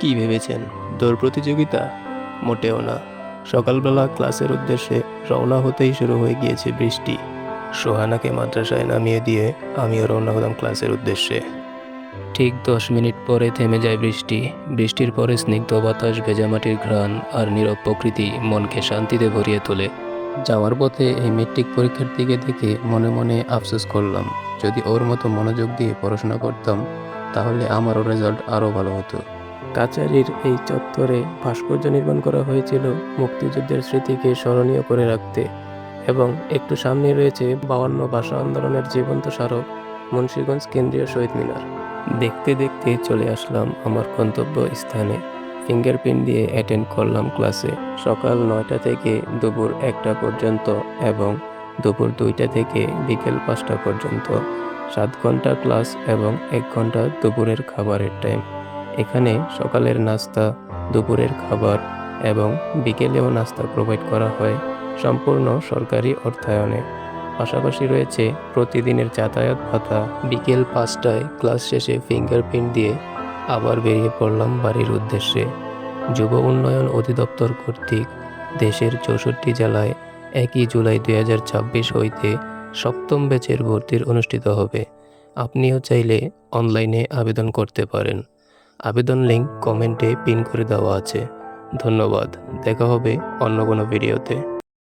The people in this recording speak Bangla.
কি ভেবেছেন দৌড় প্রতিযোগিতা? মোটেও না। সকালবেলা ক্লাসের উদ্দেশ্যে রওনা হতেই শুরু হয়ে গিয়েছে বৃষ্টি। সোহানাকে মাদ্রাসায় নামিয়ে দিয়ে আমিও রওনা হলাম ক্লাসের উদ্দেশ্যে। ঠিক 10 মিনিট পরে থেমে যায় বৃষ্টি। বৃষ্টির পরে স্নিগ্ধ বাতাস, ভেজা মাটির ঘ্রাণ আর নীরব প্রকৃতি মনকে শান্তিতে ভরিয়ে তোলে। যাওয়ার পথে এই মেট্রিক পরীক্ষার্থীকে দেখে মনে মনে আফসোস করলাম, যদি ওর মতো মনোযোগ দিয়ে পড়াশোনা করতাম তাহলে আমারও রেজাল্ট আরও ভালো হতো। কাচারির এই চত্বরে ভাস্কর্য নির্মাণ করা হয়েছিল মুক্তিযুদ্ধের স্মৃতিকে স্মরণীয় করে রাখতে, এবং একটু সামনে রয়েছে 52 ভাষা আন্দোলনের জীবন্ত স্মারক মুন্সিগঞ্জ কেন্দ্রীয় শহীদ মিনার। দেখতে দেখতে চলে আসলাম আমার গন্তব্য স্থানে। ফিঙ্গারপ্রিন্ট দিয়ে অ্যাটেন্ড করলাম ক্লাসে। সকাল 9টা থেকে দুপুর 1টা পর্যন্ত এবং দুপুর 2টা থেকে বিকেল 5টা পর্যন্ত 7 ঘন্টা ক্লাস এবং 1 ঘন্টা দুপুরের খাবারের টাইম। এখানে সকালের নাস্তা, দুপুরের খাবার এবং বিকেলেও নাস্তা প্রোভাইড করা হয় সম্পূর্ণ সরকারি অর্থায়নে। পাশাপাশি রয়েছে প্রতিদিনের যাতায়াত ভাতা। বিকেল 5টায় ক্লাস শেষে ফিঙ্গারপ্রিন্ট দিয়ে আবার বেরিয়ে পড়লাম বাড়ির উদ্দেশ্যে। যুব উন্নয়ন অধিদপ্তর কর্তৃক দেশের 64 জেলায় 1 জুলাই 2026 হইতে 7ম ব্যাচের ভর্তির অনুষ্ঠিত হবে। আপনিও চাইলে অনলাইনে আবেদন করতে পারেন। আবেদন লিঙ্ক কমেন্টে পিন করে দেওয়া আছে। ধন্যবাদ। দেখা হবে অন্য কোনো ভিডিওতে।